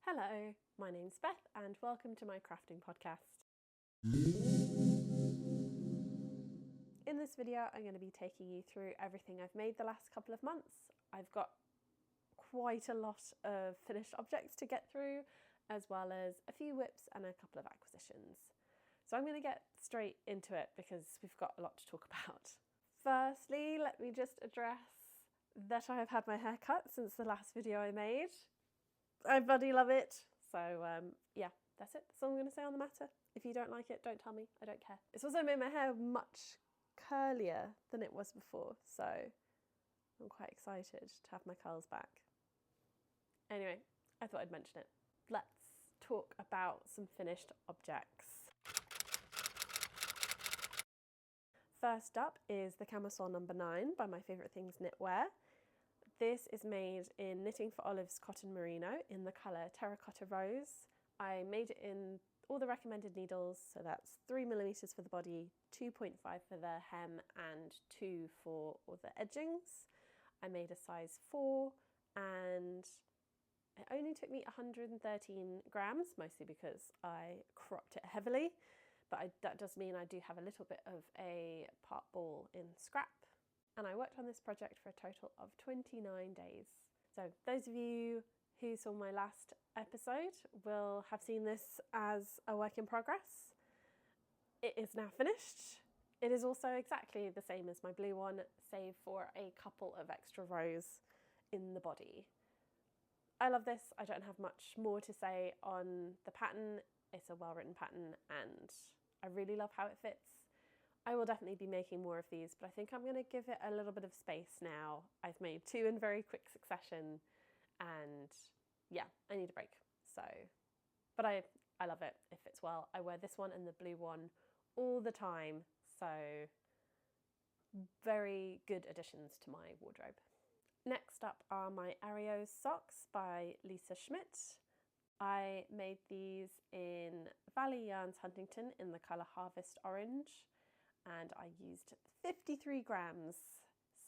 Hello, my name's Beth and welcome to my crafting podcast. In this video, I'm going to be taking you through everything I've made the last couple of months. I've got quite a lot of finished objects to get through, as well as a few whips and a couple of acquisitions. So I'm going to get straight into it because we've got a lot to talk about. Firstly, let me just address that I have had my hair cut since the last video I made. I bloody love it. So yeah, that's it. That's all I'm going to say on the matter. If you don't like it, don't tell me. I don't care. It's also made my hair much curlier than it was before, so I'm quite excited to have my curls back. Anyway, I thought I'd mention it. Let's talk about some finished objects. First up is the Camisole No. 9 by My Favourite Things Knitwear. This is made in Knitting for Olive's Cotton Merino in the colour Terracotta Rose. I made it in all the recommended needles, so that's 3mm for the body, 2.5 for the hem and 2 for all the edgings. I made a size 4 and it only took me 113 grams, mostly because I cropped it heavily, but that does mean I do have a little bit of a part ball in scrap. And I worked on this project for a total of 29 days. So those of you who saw my last episode will have seen this as a work in progress. It is now finished. It is also exactly the same as my blue one, save for a couple of extra rows in the body. I love this. I don't have much more to say on the pattern. It's a well-written pattern and I really love how it fits. I will definitely be making more of these, but I think I'm going to give it a little bit of space now. I've made 2 in very quick succession and yeah, I need a break. So, but I love it. It fits well. I wear this one and the blue one all the time. So very good additions to my wardrobe. Next up are my Arios socks by Lisa Schmidt. I made these in Valley Yarns Huntington in the colour Harvest Orange. And I used 53 grams.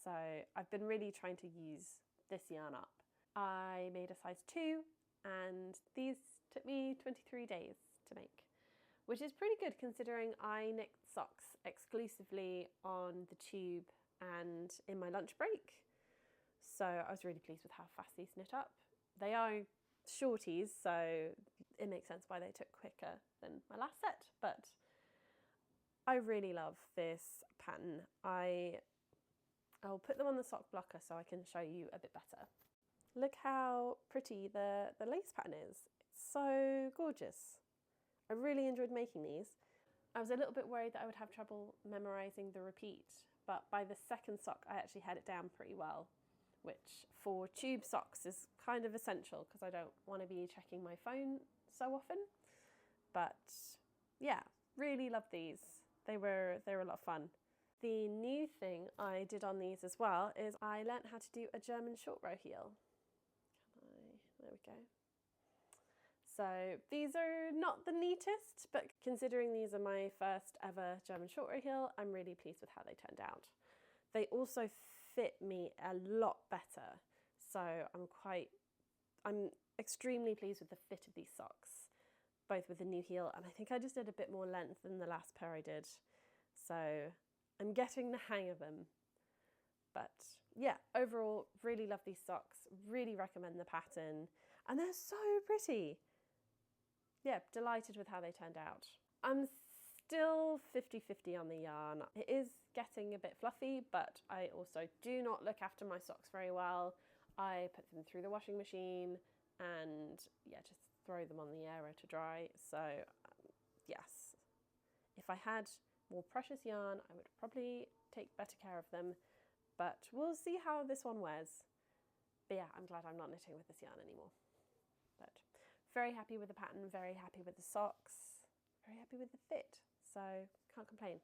So I've been really trying to use this yarn up. I made a size 2 and these took me 23 days to make, which is pretty good considering I knit socks exclusively on the tube and in my lunch break. So I was really pleased with how fast these knit up. They are shorties, so it makes sense why they took quicker than my last set, but I really love this pattern. I'll put them on the sock blocker so I can show you a bit better. Look how pretty the lace pattern is. It's so gorgeous. I really enjoyed making these. I was a little bit worried that I would have trouble memorising the repeat, but by the second sock I actually had it down pretty well, which for tube socks is kind of essential because I don't want to be checking my phone so often. But yeah, really love these. They were a lot of fun. The new thing I did on these as well is I learnt how to do a German short row heel. There we go. So these are not the neatest, but considering these are my first ever German short row heel, I'm really pleased with how they turned out. They also fit me a lot better. So I'm extremely pleased with the fit of these socks, both with the new heel, and I think I just did a bit more length than the last pair I did. So I'm getting the hang of them. But yeah, overall, really love these socks, really recommend the pattern, and they're so pretty. Yeah, delighted with how they turned out. I'm still 50-50 on the yarn. It is getting a bit fluffy, but I also do not look after my socks very well. I put them through the washing machine and yeah, just throw them on the air to dry. So yes, if I had more precious yarn, I would probably take better care of them, but we'll see how this one wears. But yeah, I'm glad I'm not knitting with this yarn anymore. But very happy with the pattern, very happy with the socks, very happy with the fit, so can't complain.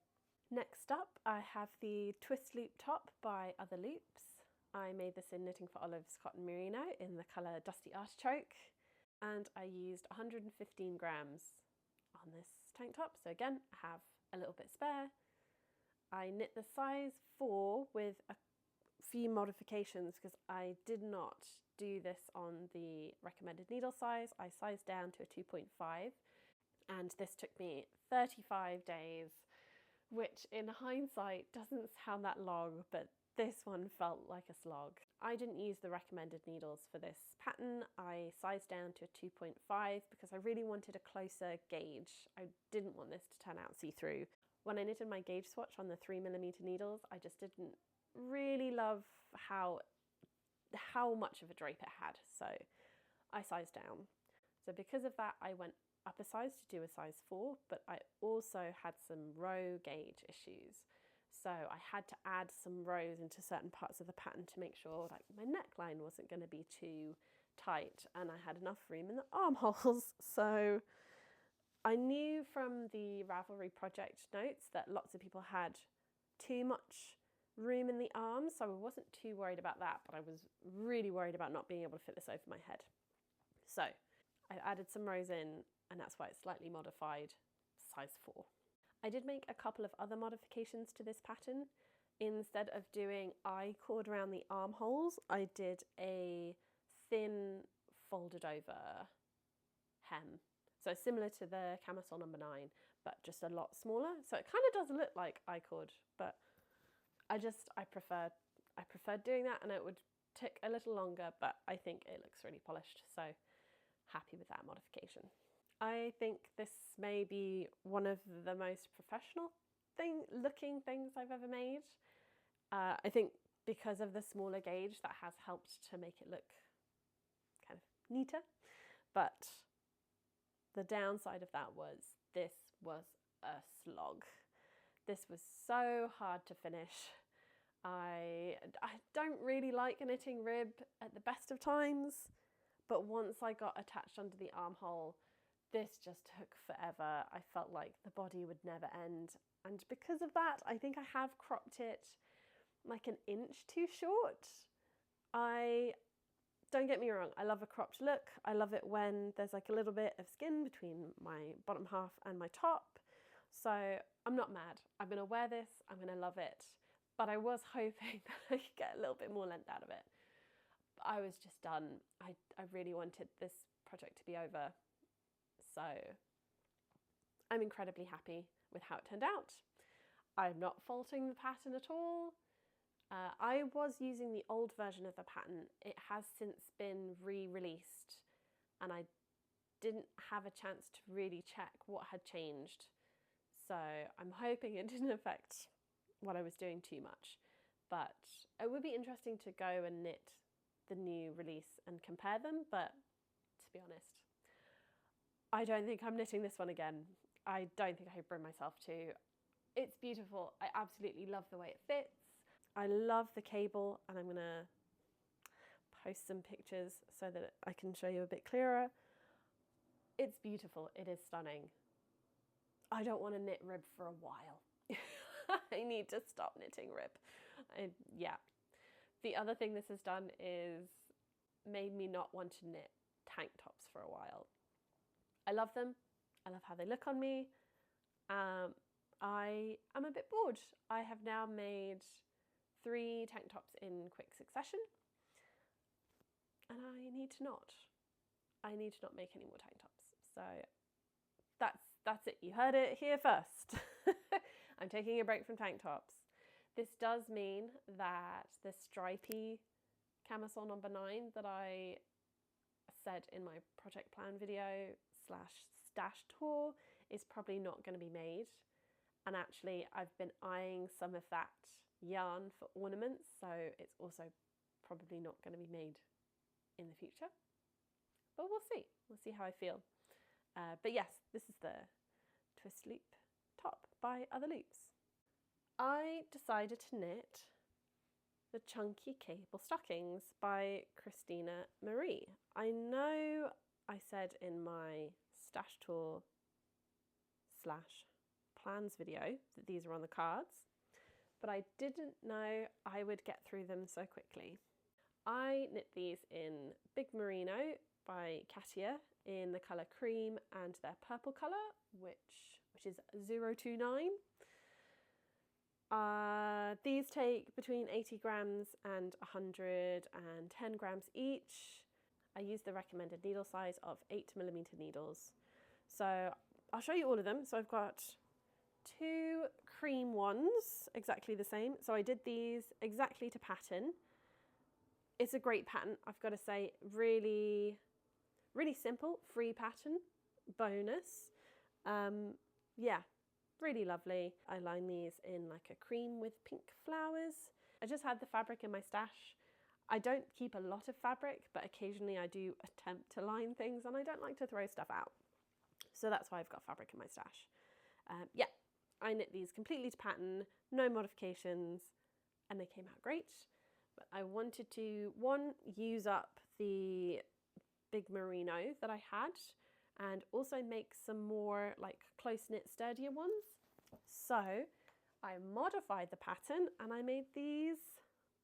Next up, I have the twist loop top by Other Loops. I made this in Knitting for Olive's Cotton Merino in the colour Dusty Artichoke, and I used 115 grams on this tank top. So again, I have a little bit spare. I knit the size 4 with a few modifications because I did not do this on the recommended needle size. I sized down to a 2.5 and this took me 35 days, which in hindsight doesn't sound that long, but this one felt like a slog. I didn't use the recommended needles for this pattern. I sized down to a 2.5 because I really wanted a closer gauge. I didn't want this to turn out see-through. When I knitted my gauge swatch on the 3mm needles, I just didn't really love how much of a drape it had, so I sized down. So because of that, I went up a size to do a size 4, but I also had some row gauge issues. So I had to add some rows into certain parts of the pattern to make sure like my neckline wasn't going to be too tight and I had enough room in the armholes. So I knew from the Ravelry project notes that lots of people had too much room in the arms, so I wasn't too worried about that, but I was really worried about not being able to fit this over my head. So I added some rows in, and that's why it's slightly modified, size 4. I did make a couple of other modifications to this pattern. Instead of doing I-cord around the armholes, I did a thin folded over hem. So similar to the Camisole No. 9, but just a lot smaller. So it kind of does look like I-cord, but I preferred doing that, and it would take a little longer, but I think it looks really polished, so happy with that modification. I think this may be one of the most professional looking things I've ever made. I think because of the smaller gauge, that has helped to make it look kind of neater, but the downside of that was this was a slog. This was so hard to finish. I don't really like a knitting rib at the best of times, but once I got attached under the armhole, this just took forever. I felt like the body would never end. And because of that, I think I have cropped it like an inch too short. Don't get me wrong, I love a cropped look. I love it when there's like a little bit of skin between my bottom half and my top. So I'm not mad. I'm going to wear this. I'm going to love it. But I was hoping that I could get a little bit more length out of it. I was just done. I really wanted this project to be over. So I'm incredibly happy with how it turned out. I'm not faulting the pattern at all. I was using the old version of the pattern. It has since been re-released, and I didn't have a chance to really check what had changed. So I'm hoping it didn't affect what I was doing too much. But it would be interesting to go and knit the new release and compare them, but to be honest, I don't think I'm knitting this one again. I don't think I could bring myself to. It's beautiful. I absolutely love the way it fits. I love the cable, and I'm gonna post some pictures so that I can show you a bit clearer. It's beautiful. It is stunning. I don't want to knit rib for a while. I need to stop knitting rib. Yeah. The other thing this has done is made me not want to knit tank tops for a while. I love them. I love how they look on me. I am a bit bored. I have now made 3 tank tops in quick succession, and I need to not. I need to not make any more tank tops. So that's it. You heard it here first. I'm taking a break from tank tops. This does mean that the stripy Camisole No. 9 that I said in my project plan video / stash tour is probably not going to be made. And actually, I've been eyeing some of that yarn for ornaments, so it's also probably not going to be made in the future. But we'll see. We'll see how I feel. But yes, this is the twist loop top by Other Loops. I decided to knit the Chunky Cable Stockings by Christina Marie. I know I said in my stash tour / plans video that these are on the cards, but I didn't know I would get through them so quickly. I knit these in Big Merino by Katia in the colour cream and their purple colour, which is 029. These take between 80 grams and 110 grams each. I use the recommended needle size of 8mm needles. So I'll show you all of them. So I've got 2 cream ones, exactly the same. So I did these exactly to pattern. It's a great pattern, I've got to say. Really, really simple, free pattern, bonus. Yeah, really lovely. I line these in like a cream with pink flowers. I just had the fabric in my stash. I don't keep a lot of fabric, but occasionally I do attempt to line things and I don't like to throw stuff out. So that's why I've got fabric in my stash. Yeah, I knit these completely to pattern, no modifications, and they came out great. But I wanted to, one, use up the big merino that I had and also make some more like close-knit sturdier ones. So I modified the pattern and I made these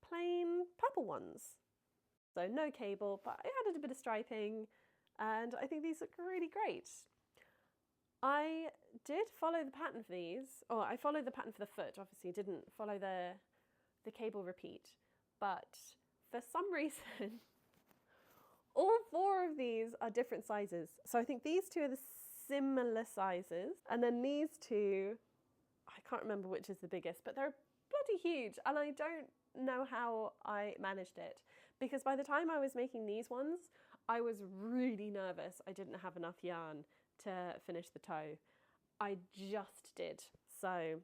plain purple ones. So no cable, but I added a bit of striping and I think these look really great. I did follow the pattern for these, or I followed the pattern for the foot, obviously didn't follow the cable repeat, but for some reason all 4 of these are different sizes. So I think these 2 are the similar sizes, and then these 2, I can't remember which is the biggest, but they're bloody huge, and I don't know how I managed it, because by the time I was making these ones, I was really nervous I didn't have enough yarn to finish the toe. I just did. So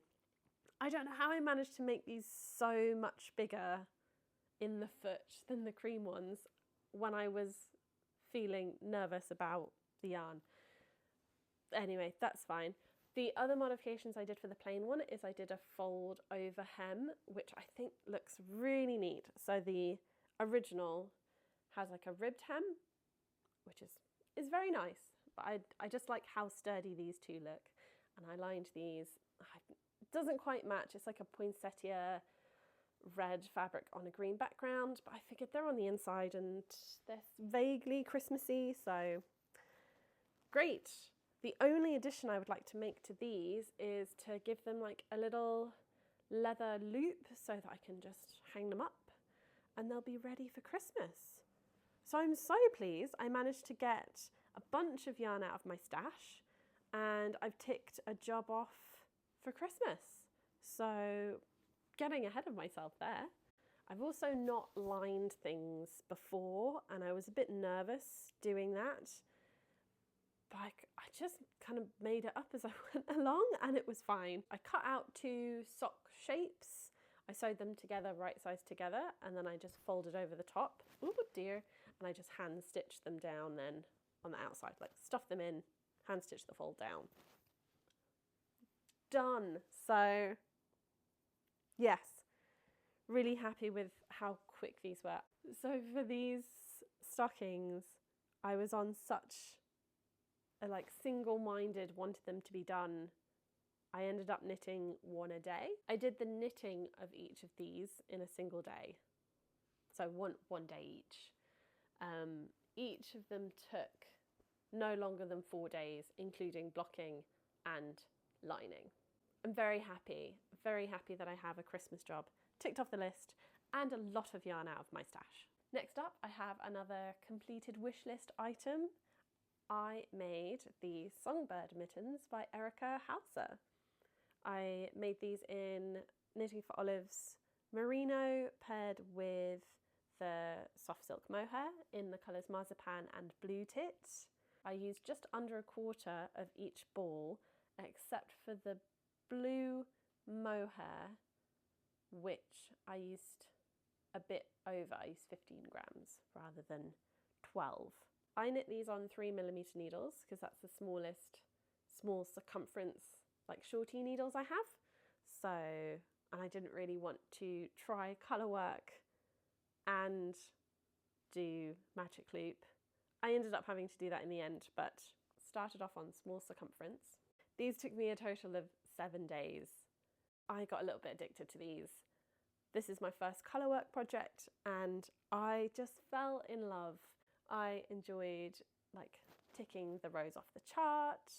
I don't know how I managed to make these so much bigger in the foot than the cream ones when I was feeling nervous about the yarn. Anyway, that's fine. The other modifications I did for the plain one is I did a fold over hem, which I think looks really neat. So the original has like a ribbed hem, which is very nice, but I just like how sturdy these 2 look. And I lined these. It doesn't quite match. It's like a poinsettia red fabric on a green background, but I figured they're on the inside and they're vaguely Christmassy, so great. The only addition I would like to make to these is to give them like a little leather loop so that I can just hang them up and they'll be ready for Christmas. So I'm so pleased I managed to get a bunch of yarn out of my stash and I've ticked a job off for Christmas. So getting ahead of myself there. I've also not lined things before and I was a bit nervous doing that. But I just kind of made it up as I went along and it was fine. I cut out 2 sock shapes. I sewed them together, right size together, and then I just folded over the top. Oh dear. And I just hand stitched them down then on the outside, like stuff them in, hand stitch the fold down. Done. So yes, really happy with how quick these were. So for these stockings, I was on such a like single-minded, wanted them to be done. I ended up knitting 1 a day. I did the knitting of each of these in a single day. So one day each. Each of them took no longer than 4 days, including blocking and lining. I'm very happy that I have a Christmas job ticked off the list and a lot of yarn out of my stash. Next up, I have another completed wish list item. I made the Songbird Mittens by Erica Hauser. I made these in Knitting for Olive's merino paired with the soft silk mohair in the colours marzipan and blue tit. I used just under 1/4 of each ball except for the blue mohair, which I used a bit over. I used 15 grams rather than 12. I knit these on 3mm needles because that's the small circumference, like shorty needles I have. So, and I didn't really want to try colour work and do magic loop. I ended up having to do that in the end, but started off on small circumference. These took me a total of 7 days. I got a little bit addicted to these. This is my first colour work project and I just fell in love. I enjoyed like ticking the rows off the chart.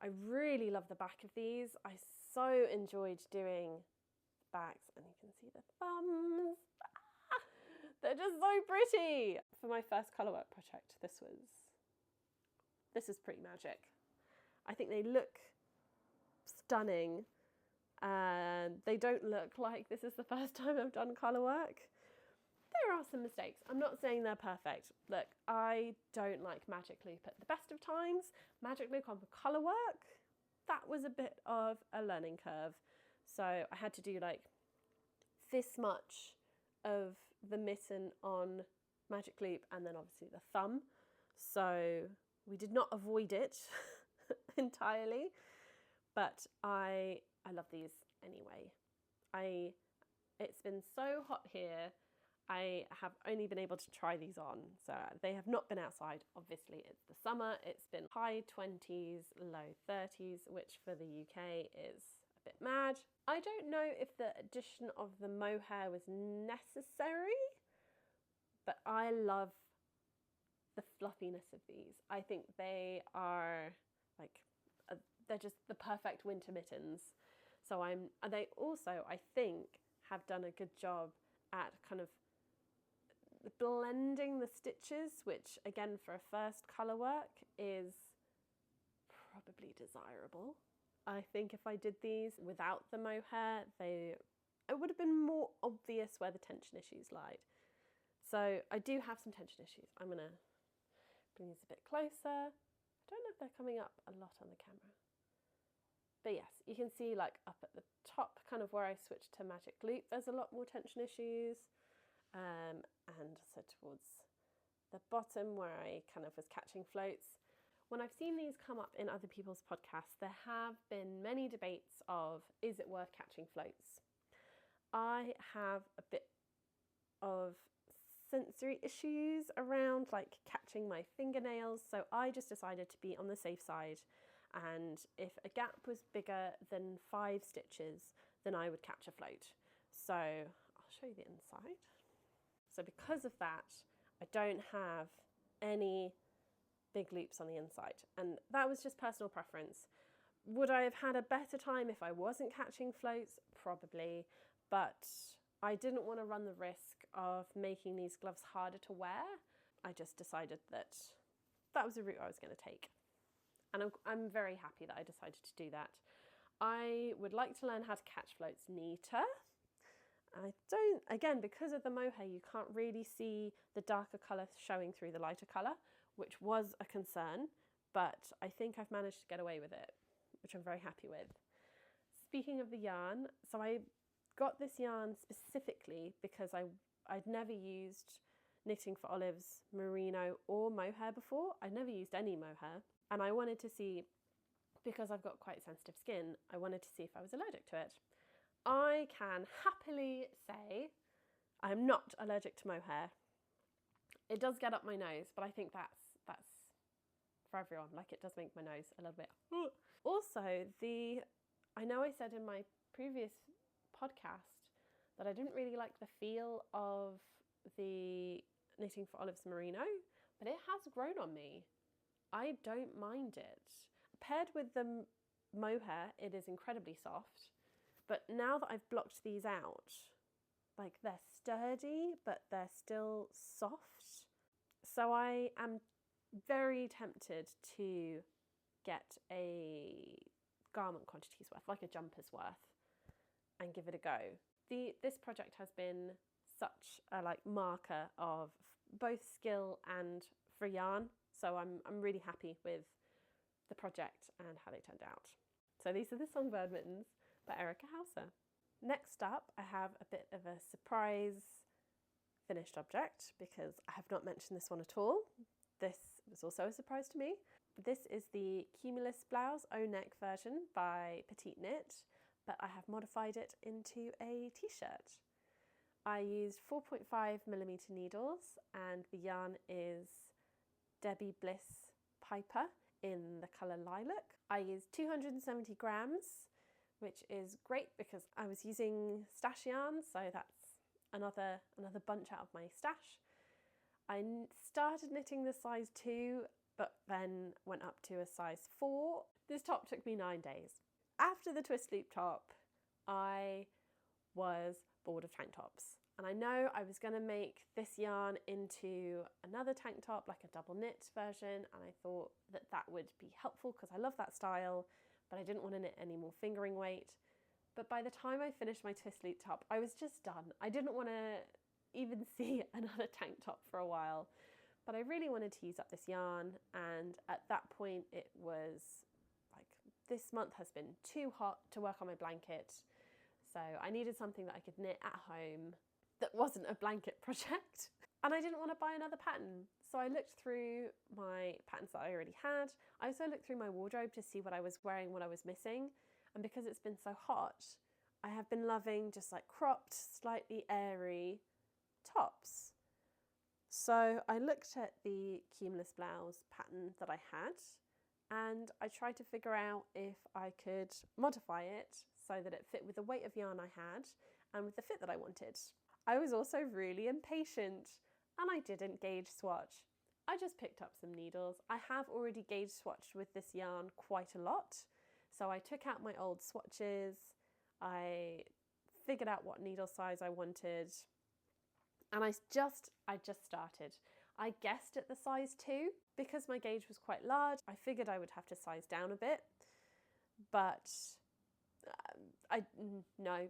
I really love the back of these. I so enjoyed doing backs, and you can see the thumbs. They're just so pretty. For my first colourwork project, this is pretty magic. I think they look stunning, and they don't look like this is the first time I've done colourwork. There are some mistakes. I'm not saying they're perfect. Look, I don't like magic loop at the best of times. Magic loop on colourwork, that was a bit of a learning curve. So I had to do like this much of the mitten on magic loop and then obviously the thumb. So we did not avoid it entirely, but I love these anyway. It's been so hot here. I have only been able to try these on, so they have not been outside. Obviously it's the summer, it's been high 20s, low 30s, which for the UK is a bit mad. I don't know if the addition of the mohair was necessary, but I love the fluffiness of these. I think they are like, they're just the perfect winter mittens. So they also, I think, have done a good job at kind of blending the stitches, which again for a first colour work is probably desirable. I think if I did these without the mohair, it would have been more obvious where the tension issues lied. So I do have some tension issues. I'm gonna bring these a bit closer. I don't know if they're coming up a lot on the camera. But yes, you can see like up at the top, kind of where I switched to magic loop, there's a lot more tension issues. And so towards the bottom where I kind of was catching floats. When I've seen these come up in other people's podcasts, there have been many debates of, is it worth catching floats? I have a bit of sensory issues around like catching my fingernails, so I just decided to be on the safe side, and if a gap was bigger than 5 stitches, then I would catch a float. So I'll show you the inside. So because of that, I don't have any big loops on the inside, and that was just personal preference. Would I have had a better time if I wasn't catching floats? Probably, but I didn't want to run the risk of making these gloves harder to wear. I just decided that that was a route I was going to take, and I'm very happy that I decided to do that. I would like to learn how to catch floats neater. I don't, again, because of the mohair, you can't really see the darker colour showing through the lighter colour, which was a concern, but I think I've managed to get away with it, which I'm very happy with. Speaking of the yarn, so I got this yarn specifically because I'd never used Knitting for Olives merino or mohair before. I'd never used any mohair, and I wanted to see, because I've got quite sensitive skin, I wanted to see if I was allergic to it. I can happily say I'm not allergic to mohair. It does get up my nose, but I think that's for everyone. Like, it does make my nose a little bit. Also, I know I said in my previous podcast that I didn't really like the feel of the Knitting for Olives merino, but it has grown on me. I don't mind it. Paired with the mohair, it is incredibly soft. But now that I've blocked these out, like, they're sturdy, but they're still soft. So I am very tempted to get a garment quantity's worth, like a jumper's worth, and give it a go. This project has been such a marker of both skill and for yarn. So I'm really happy with the project and how they turned out. So these are the Songbird Mittens by Erica Hauser. Next up, I have a bit of a surprise finished object because I have not mentioned this one at all. This was also a surprise to me. This is the Cumulus Blouse O-neck version by Petite Knit, but I have modified it into a t-shirt. I used 4.5mm needles, and the yarn is Debbie Bliss Piper in the colour Lilac. I used 270 grams, which is great because I was using stash yarn, so that's another bunch out of my stash. I started knitting the size 2, but then went up to a size 4. This top took me 9 days. After the twist loop top, I was bored of tank tops. And I know I was going to make this yarn into another tank top, like a double knit version, and I thought that that would be helpful because I love that style, but I didn't want to knit any more fingering weight. But by the time I finished my twist loop top, I was just done. I didn't want to even see another tank top for a while, but I really wanted to use up this yarn, and at that point it was like, this month has been too hot to work on my blanket, so I needed something that I could knit at home that wasn't a blanket project. And I didn't want to buy another pattern. So I looked through my patterns that I already had. I also looked through my wardrobe to see what I was wearing, what I was missing. And because it's been so hot, I have been loving just like cropped, slightly airy tops. So I looked at the Cumulus blouse pattern that I had, and I tried to figure out if I could modify it so that it fit with the weight of yarn I had and with the fit that I wanted. I was also really impatient and I didn't gauge swatch. I just picked up some needles. I have already gauge swatched with this yarn quite a lot. So I took out my old swatches, I figured out what needle size I wanted, and I just started. I guessed at the size 2 because my gauge was quite large. I figured I would have to size down a bit, but no.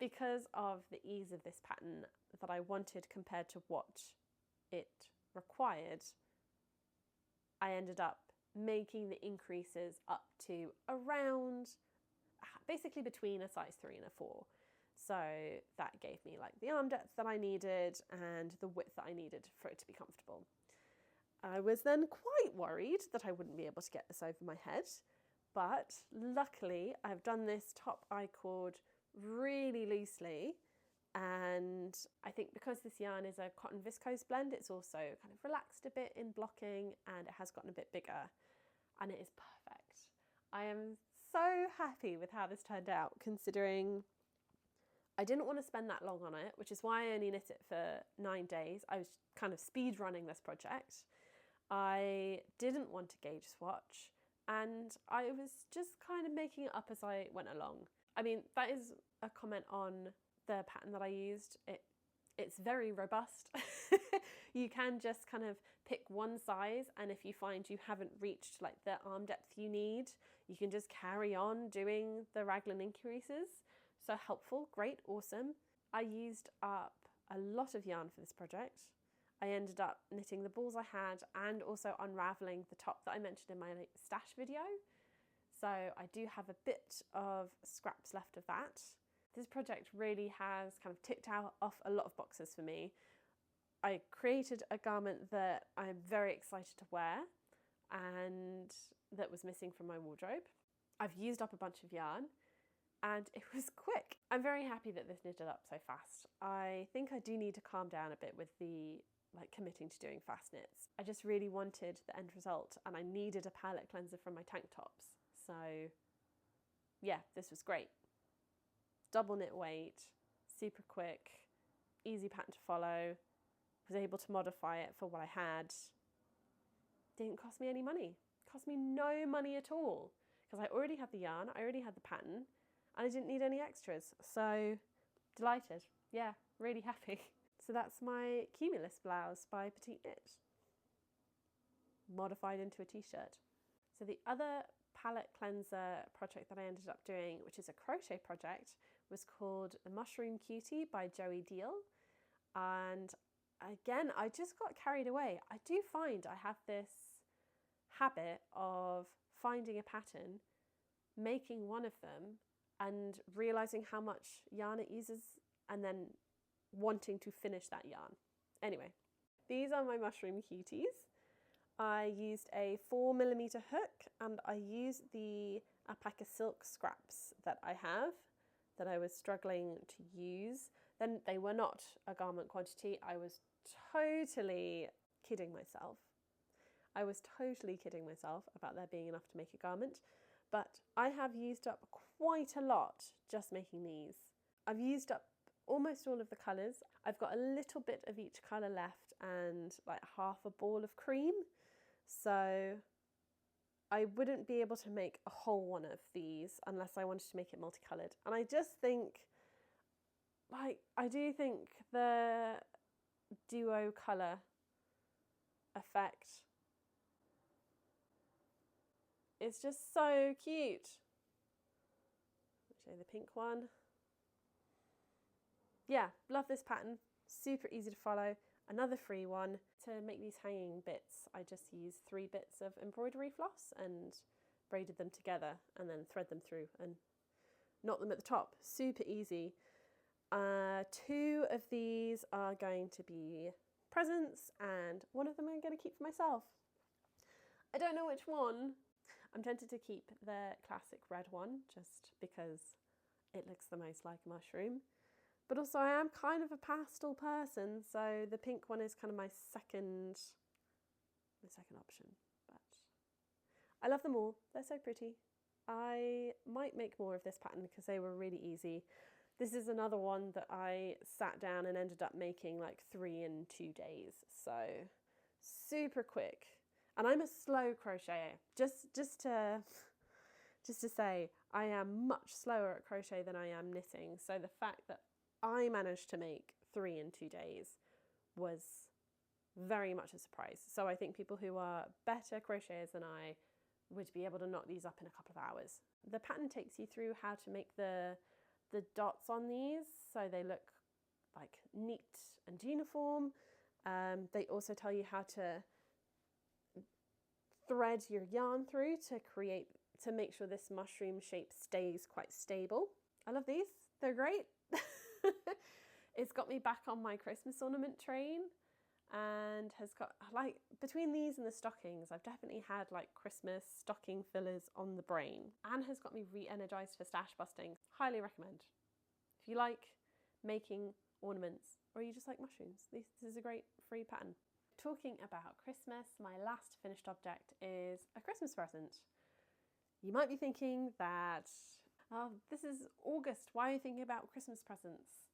Because of the ease of this pattern that I wanted compared to what it required, I ended up making the increases up to around, basically between a size 3 and a 4. So that gave me like the arm depth that I needed and the width that I needed for it to be comfortable. I was then quite worried that I wouldn't be able to get this over my head, but luckily I've done this top I-cord really loosely, and I think because this yarn is a cotton viscose blend, it's also kind of relaxed a bit in blocking and it has gotten a bit bigger, and it is perfect. I am so happy with how this turned out, considering I didn't want to spend that long on it, which is why I only knit it for 9 days. I was kind of speed running this project. I didn't want to gauge swatch, and I was just kind of making it up as I went along. I mean, that is a comment on the pattern that I used. It's very robust. You can just kind of pick one size, and if you find you haven't reached like the arm depth you need, you can just carry on doing the raglan increases. So helpful, great, awesome. I used up a lot of yarn for this project. I ended up knitting the balls I had and also unravelling the top that I mentioned in my stash video. So I do have a bit of scraps left of that. This project really has kind of ticked off a lot of boxes for me. I created a garment that I'm very excited to wear and that was missing from my wardrobe. I've used up a bunch of yarn and it was quick. I'm very happy that this knitted up so fast. I think I do need to calm down a bit with the committing to doing fast knits. I just really wanted the end result and I needed a palette cleanser from my tank tops. So yeah, this was great. Double knit weight, super quick, easy pattern to follow, was able to modify it for what I had. Didn't cost me any money. Cost me no money at all because I already had the yarn, I already had the pattern, and I didn't need any extras. So delighted. Yeah, really happy. So that's my Cumulus blouse by Petite Knit, modified into a t-shirt. So the other palette cleanser project that I ended up doing, which is a crochet project, was called The Mushroom Cutie by Joey Deal. And again, I just got carried away. I do find I have this habit of finding a pattern, making one of them, and realizing how much yarn it uses, and then wanting to finish that yarn. Anyway, these are my mushroom cuties. I used a 4mm hook and I used the alpaca silk scraps that I have that I was struggling to use. Then they were not a garment quantity. I was totally kidding myself. I was totally kidding myself about there being enough to make a garment, but I have used up quite a lot just making these. I've used up almost all of the colours. I've got a little bit of each colour left and like half a ball of cream. So I wouldn't be able to make a whole one of these unless I wanted to make it multicoloured. And I just think like, I do think the duo colour effect is just so cute. I'll show you the pink one. Yeah, love this pattern. Super easy to follow. Another free one. To make these hanging bits, I just used 3 bits of embroidery floss and braided them together and then thread them through and knot them at the top. Super easy. 2 of these are going to be presents and one of them I'm going to keep for myself. I don't know which one. I'm tempted to keep the classic red one just because it looks the most like a mushroom. But also I am kind of a pastel person, so the pink one is kind of my second option. But I love them all. They're so pretty. I might make more of this pattern because they were really easy. This is another one that I sat down and ended up making like 3 in 2 days. So super quick. And I'm a slow crocheter. Just to say, I am much slower at crochet than I am knitting. So the fact that I managed to make 3 in 2 days was very much a surprise. So I think people who are better crocheters than I would be able to knock these up in a couple of hours. The pattern takes you through how to make the dots on these so they look like neat and uniform. They also tell you how to thread your yarn through to make sure this mushroom shape stays quite stable. I love these. They're great. It's got me back on my Christmas ornament train and has got, like, between these and the stockings, I've definitely had like Christmas stocking fillers on the brain and has got me re-energized for stash busting. Highly recommend. If you like making ornaments or you just like mushrooms, this is a great free pattern. Talking about Christmas, my last finished object is a Christmas present. You might be thinking that, oh, this is August, why are you thinking about Christmas presents?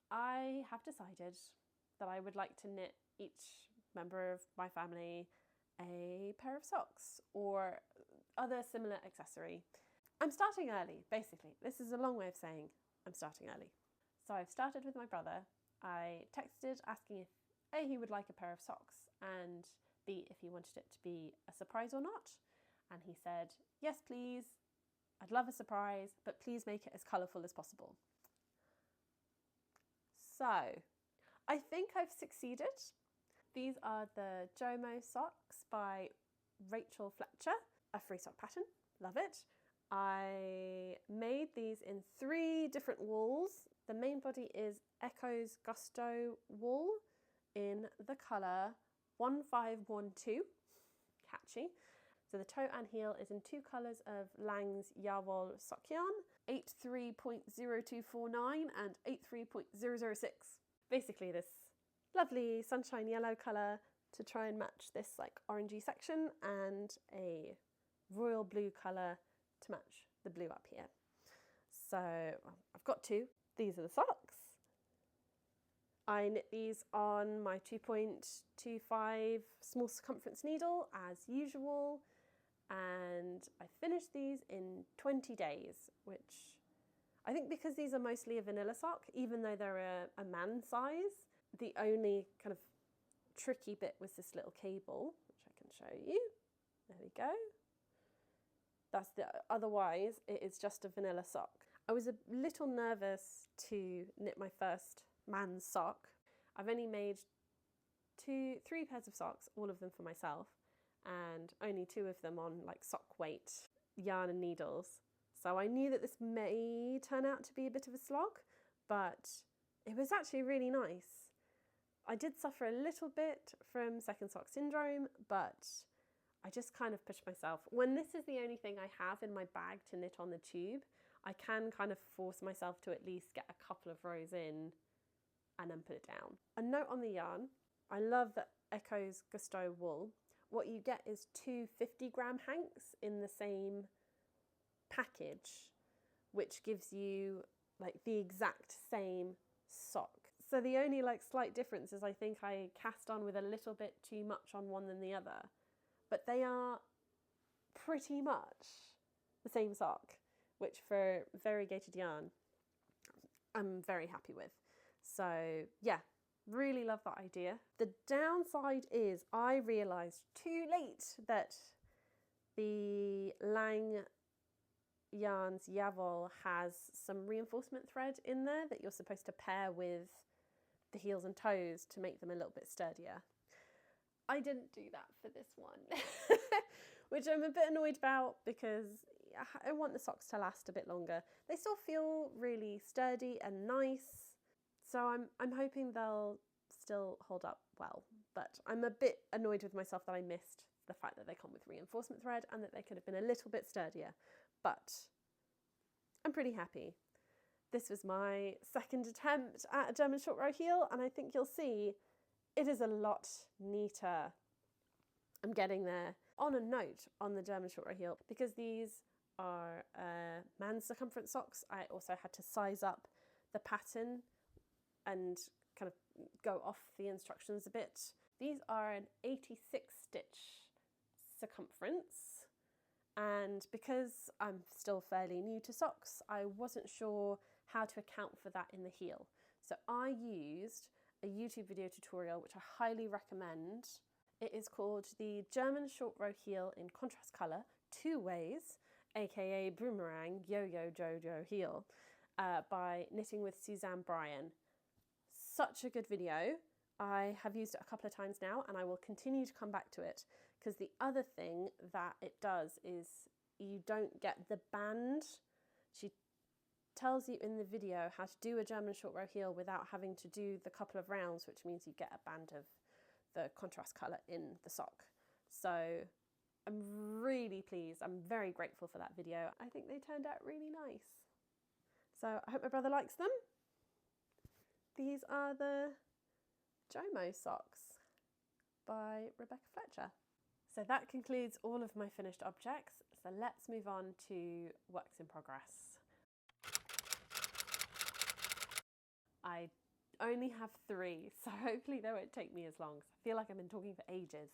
I have decided that I would like to knit each member of my family a pair of socks or other similar accessory. I'm starting early, basically. This is a long way of saying I'm starting early. So I've started with my brother. I texted asking if A, he would like a pair of socks, and B, if he wanted it to be a surprise or not. And he said, yes, please. I'd love a surprise, but please make it as colourful as possible. So I think I've succeeded. These are the Jomo socks by Rachel Fletcher, a free sock pattern. Love it. I made these in 3 different wools. The main body is Echo's Gusto wool in the colour 1512. Catchy. So the toe and heel is in 2 colours of Lang's Yarwool sock yarn, 83.0249 and 83.006. Basically this lovely sunshine yellow colour to try and match this like orangey section, and a royal blue colour to match the blue up here. So I've got 2. These are the socks. I knit these on my 2.25 small circumference needle as usual, and I finished these in 20 days, which I think, because these are mostly a vanilla sock, even though they're a man size, the only kind of tricky bit was this little cable, which I can show you. There we go. Otherwise it is just a vanilla sock. I was a little nervous to knit my first man's sock. I've only made 3 pairs of socks, all of them for myself, and only 2 of them on like sock weight yarn and needles. So I knew that this may turn out to be a bit of a slog, but it was actually really nice. I did suffer a little bit from second sock syndrome, but I just kind of pushed myself. When this is the only thing I have in my bag to knit on the tube, I can kind of force myself to at least get a couple of rows in and then put it down. A note on the yarn, I love the Echo's Gusto wool. What you get is 2 50-gram hanks in the same package, which gives you like the exact same sock. So the only like slight difference is I think I cast on with a little bit too much on one than the other, but they are pretty much the same sock, which for variegated yarn I'm very happy with. So yeah, really love that idea. The downside is I realised too late that the Lang Yarns Yavol has some reinforcement thread in there that you're supposed to pair with the heels and toes to make them a little bit sturdier. I didn't do that for this one, which I'm a bit annoyed about because I want the socks to last a bit longer. They still feel really sturdy and nice, so I'm hoping they'll still hold up well, but I'm a bit annoyed with myself that I missed the fact that they come with reinforcement thread and that they could have been a little bit sturdier, but I'm pretty happy. This was my second attempt at a German short row heel, and I think you'll see it is a lot neater. I'm getting there. On a note on the German short row heel, because these are man's circumference socks, I also had to size up the pattern and kind of go off the instructions a bit. These are an 86 stitch circumference, and because I'm still fairly new to socks, I wasn't sure how to account for that in the heel. So I used a YouTube video tutorial, which I highly recommend. It is called the German short row heel in contrast colour, 2 ways, aka Boomerang Yo-Yo Jojo heel, by Knitting with Suzanne Bryan. Such a good video. I have used it a couple of times now and I will continue to come back to it, because the other thing that it does is you don't get the band. She tells you in the video how to do a German short row heel without having to do the couple of rounds, which means you get a band of the contrast colour in the sock. So I'm really pleased. I'm very grateful for that video. I think they turned out really nice. So I hope my brother likes them. These are the Jomo socks by Rebecca Fletcher. So that concludes all of my finished objects. So let's move on to works in progress. I only have 3, so hopefully they won't take me as long. I feel like I've been talking for ages.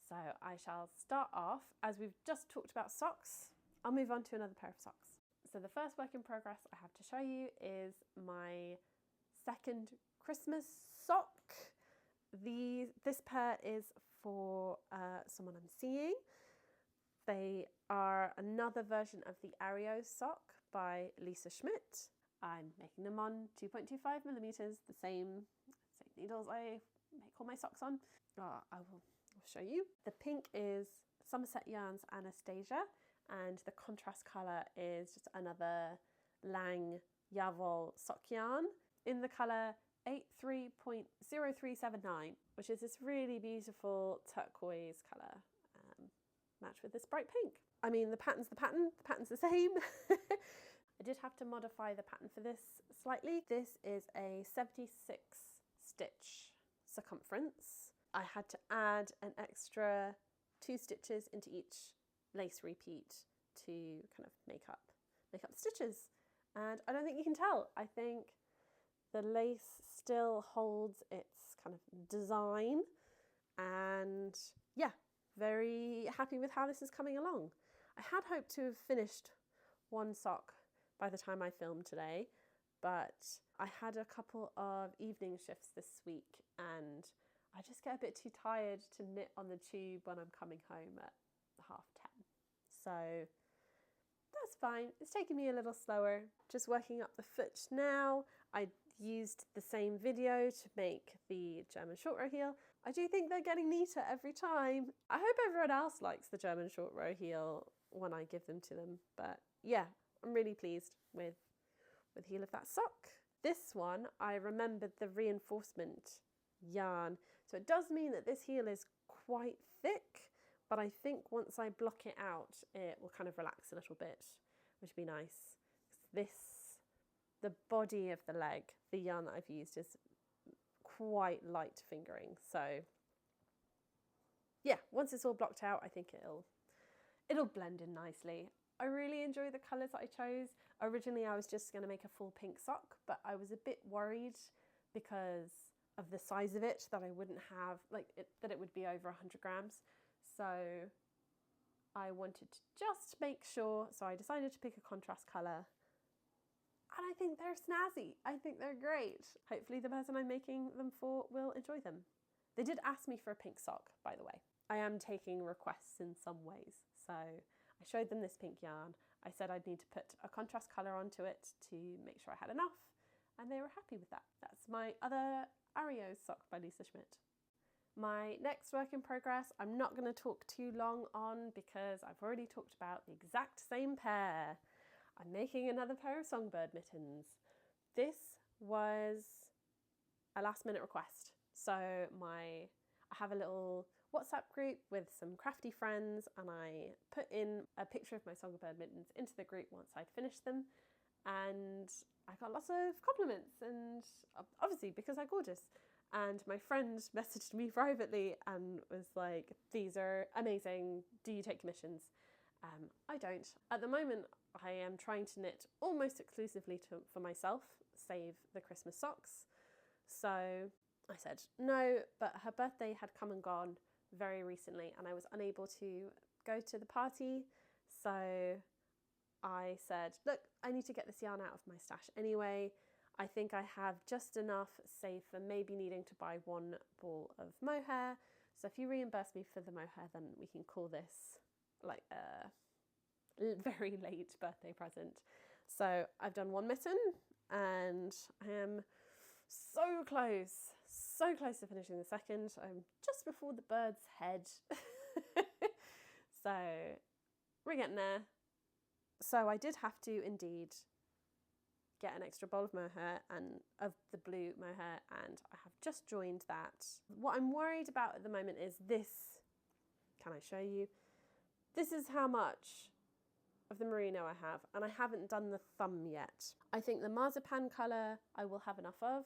So I shall start off, as we've just talked about socks, I'll move on to another pair of socks. So the first work in progress I have to show you is my second Christmas sock. This pair is for someone I'm seeing. They are another version of the Ario sock by Lisa Schmidt. I'm making them on 2.25mm, the same needles I make all my socks on. I will show you. The pink is Somerset Yarns Anastasia, and the contrast colour is just another Lang Yavol sock yarn in the colour 83.0379, which is this really beautiful turquoise colour, matched with this bright pink. I mean, the pattern's the pattern's the same. I did have to modify the pattern for this slightly. This is a 76 stitch circumference. I had to add an extra 2 stitches into each lace repeat to kind of make up the stitches. And I don't think you can tell. I think the lace still holds its kind of design, and yeah, very happy with how this is coming along. I had hoped to have finished one sock by the time I filmed today, but I had a couple of evening shifts this week and I just get a bit too tired to knit on the tube when I'm coming home at 10:30. So that's fine. It's taking me a little slower, just working up the foot now. I used the same video to make the German short row heel. I do think they're getting neater every time. I hope everyone else likes the German short row heel when I give them to them, but yeah, I'm really pleased with the heel of that sock. This one, I remembered the reinforcement yarn. So it does mean that this heel is quite thick, but I think once I block it out, it will kind of relax a little bit, which would be nice. The body of the leg, the yarn that I've used is quite light fingering. So yeah, once it's all blocked out, I think it'll blend in nicely. I really enjoy the colours that I chose. Originally, I was just going to make a full pink sock, but I was a bit worried because of the size of it that I wouldn't have, that it would be over 100 grams. So I wanted to just make sure, so I decided to pick a contrast colour. and I think they're snazzy. I think they're great. Hopefully the person I'm making them for will enjoy them. They did ask me for a pink sock, by the way. I am taking requests in some ways. So I showed them this pink yarn. I said I'd need to put a contrast colour onto it to make sure I had enough, and they were happy with that. That's my other Arios sock by Lisa Schmidt. My next work in progress, I'm not going to talk too long on because I've already talked about the exact same pair. I'm making another pair of Songbird Mittens. This was a last minute request. So I have a little WhatsApp group with some crafty friends, and I put in a picture of my Songbird Mittens into the group once I'd finished them, and I got lots of compliments, and obviously because they're gorgeous. And my friend messaged me privately and was like, these are amazing, do you take commissions? I don't. At the moment, I am trying to knit almost exclusively for myself, save the Christmas socks. So I said no, but her birthday had come and gone very recently and I was unable to go to the party. So I said, look, I need to get this yarn out of my stash anyway. I think I have just enough saved for maybe needing to buy one ball of mohair. So if you reimburse me for the mohair, then we can call this like a very late birthday present. So I've done one mitten and I am so close to finishing the second. I'm just before the bird's head. So we're getting there. So I did have to indeed get an extra bowl of mohair and of the blue mohair, and I have just joined that. What I'm worried about at the moment is this. Can I show you? This is how much of the merino I have, and I haven't done the thumb yet. I think the marzipan colour I will have enough of.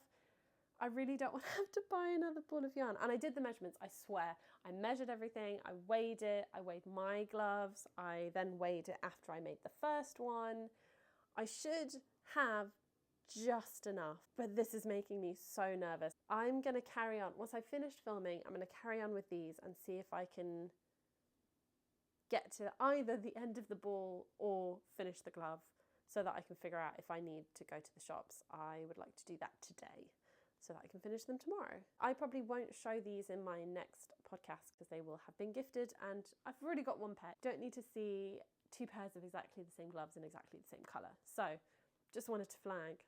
I really don't want to have to buy another ball of yarn. And I did the measurements, I swear. I measured everything, I weighed it, I weighed my gloves, I then weighed it after I made the first one. I should have just enough, but this is making me so nervous. I'm going to carry on. Once I've finished filming, I'm going to carry on with these and see if I can get to either the end of the ball or finish the glove so that I can figure out if I need to go to the shops. I would like to do that today so that I can finish them tomorrow. I probably won't show these in my next podcast because they will have been gifted and I've already got one pair. Don't need to see two pairs of exactly the same gloves in exactly the same colour. So just wanted to flag.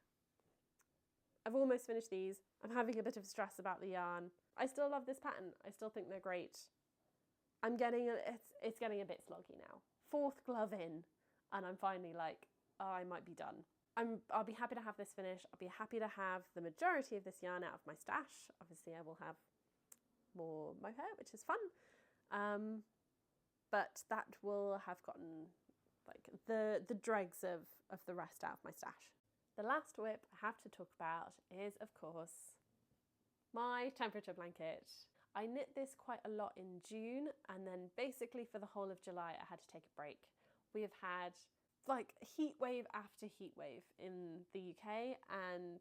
I've almost finished these. I'm having a bit of stress about the yarn. I still love this pattern. I still think they're great. It's getting a bit sloggy now. Fourth glove in and I'm finally like, oh, I might be done. I'll be happy to have this finished. I'll be happy to have the majority of this yarn out of my stash. Obviously I will have more mohair, which is fun. But that will have gotten like the dregs of the rest out of my stash. The last whip I have to talk about is, of course, my temperature blanket. I knit this quite a lot in June, and then basically for the whole of July I had to take a break. We have had like heat wave after heat wave in the UK, and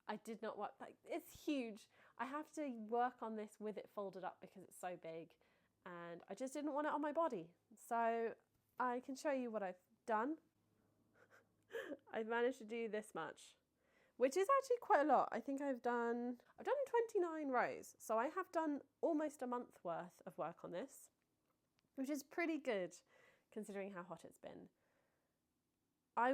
I did not want, like, it's huge. I have to work on this with it folded up because it's so big, and I just didn't want it on my body. So I can show you what I've done. I've managed to do this much, which is actually quite a lot. I think I've done 29 rows. So I have done almost a month worth of work on this, which is pretty good considering how hot it's been. I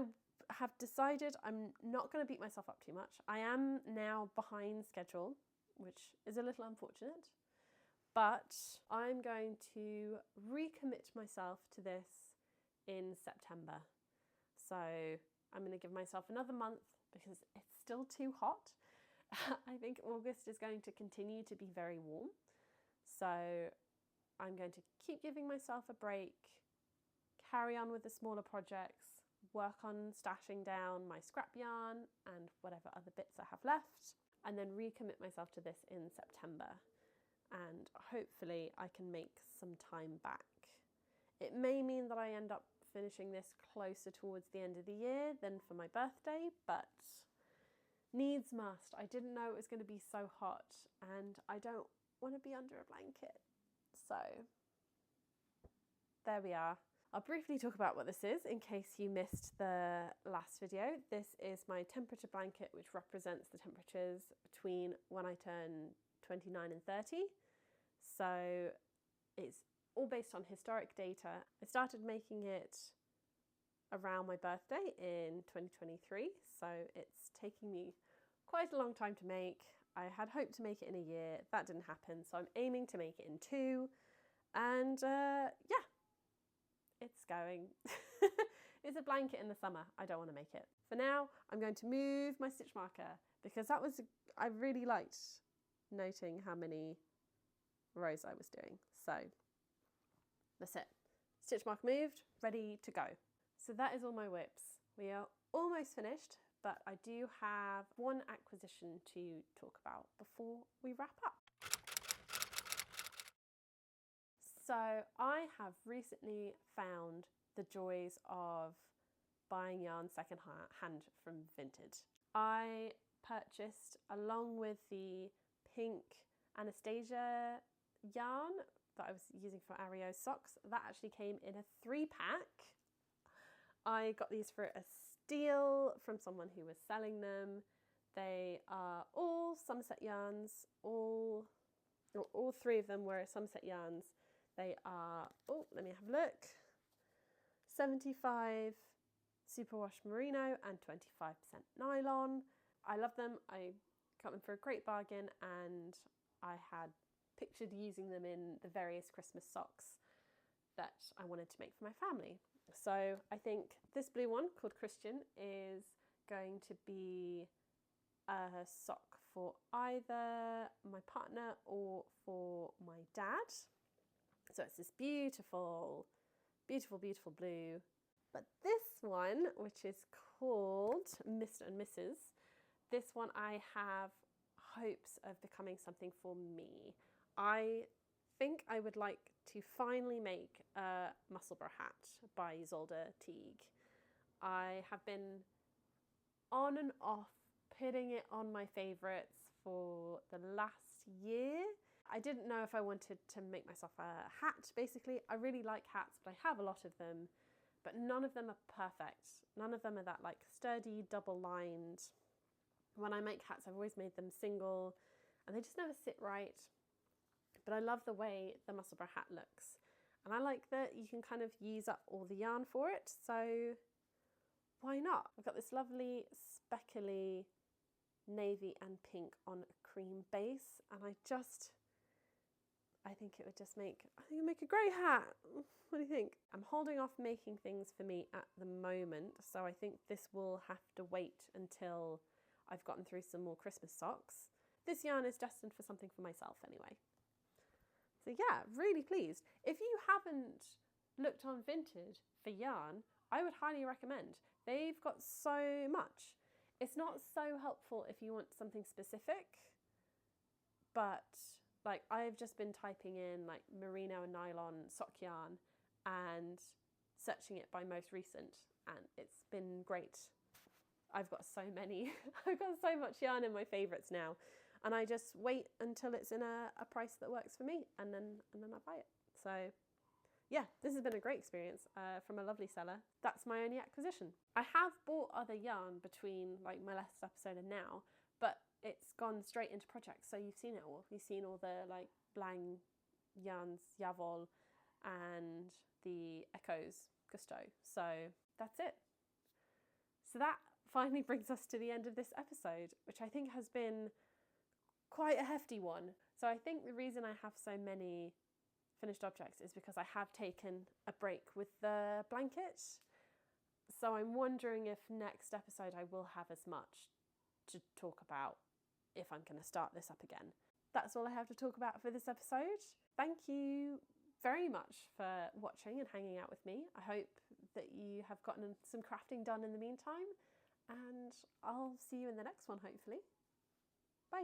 have decided I'm not going to beat myself up too much. I am now behind schedule, which is a little unfortunate, but I'm going to recommit myself to this in September. So I'm going to give myself another month because it's still too hot. I think August is going to continue to be very warm. So I'm going to keep giving myself a break, carry on with the smaller projects, work on stashing down my scrap yarn and whatever other bits I have left, and then recommit myself to this in September. And hopefully I can make some time back. It may mean that I end up finishing this closer towards the end of the year than for my birthday, but needs must. I didn't know it was going to be so hot and I don't want to be under a blanket. So there we are. I'll briefly talk about what this is in case you missed the last video. This is my temperature blanket, which represents the temperatures between when I turn 29 and 30. So it's all based on historic data. I started making it around my birthday in 2023, so it's taking me quite a long time to make. I had hoped to make it in a year, that didn't happen, so I'm aiming to make it in 2, and yeah, it's going. It's a blanket in the summer, I don't want to make it. For now, I'm going to move my stitch marker because I really liked noting how many rows I was doing, so that's it. Stitch marker moved, ready to go. So that is all my whips. We are almost finished, but I do have one acquisition to talk about before we wrap up. So I have recently found the joys of buying yarn second hand from Vinted. I purchased, along with the pink Anastasia yarn that I was using for Ario socks, that actually came in a 3-pack. I got these for a steal from someone who was selling them. They are all Somerset yarns, all 3 of them were Somerset yarns. They are, let me have a look, 75 superwash merino and 25% nylon. I love them. I got them for a great bargain, and I had pictured using them in the various Christmas socks that I wanted to make for my family. So I think this blue one called Christian is going to be a sock for either my partner or for my dad. So it's this beautiful, beautiful, beautiful blue. But this one, which is called Mr. and Mrs., this one I have hopes of becoming something for me. I think I would like to finally make a Musselburgh hat by Isolde Teague. I have been on and off putting it on my favourites for the last year. I didn't know if I wanted to make myself a hat, basically. I really like hats, but I have a lot of them, but none of them are perfect. None of them are that like sturdy, double-lined. When I make hats, I've always made them single, and they just never sit right. But I love the way the Musselburgh hat looks. And I like that you can kind of use up all the yarn for it, so why not? I've got this lovely speckly navy and pink on a cream base, and I think it would just make a great hat. What do you think? I'm holding off making things for me at the moment, so I think this will have to wait until I've gotten through some more Christmas socks. This yarn is destined for something for myself anyway. So yeah, really pleased. If you haven't looked on Vinted for yarn, I would highly recommend. They've got so much. It's not so helpful if you want something specific, but like I've just been typing in like merino and nylon sock yarn and searching it by most recent, and it's been great. I've got so many. I've got so much yarn in my favourites now. And I just wait until it's in a price that works for me, and then I buy it. So yeah, this has been a great experience from a lovely seller. That's my only acquisition. I have bought other yarn between like my last episode and now, but it's gone straight into projects. So you've seen it all. You've seen all the like Blang yarns, Yavol, and the Echoes Gusto. So that's it. So that finally brings us to the end of this episode, which I think has been quite a hefty one. So I think the reason I have so many finished objects is because I have taken a break with the blanket. So I'm wondering if next episode I will have as much to talk about if I'm going to start this up again. That's all I have to talk about for this episode. Thank you very much for watching and hanging out with me. I hope that you have gotten some crafting done in the meantime, and I'll see you in the next one, hopefully. Bye.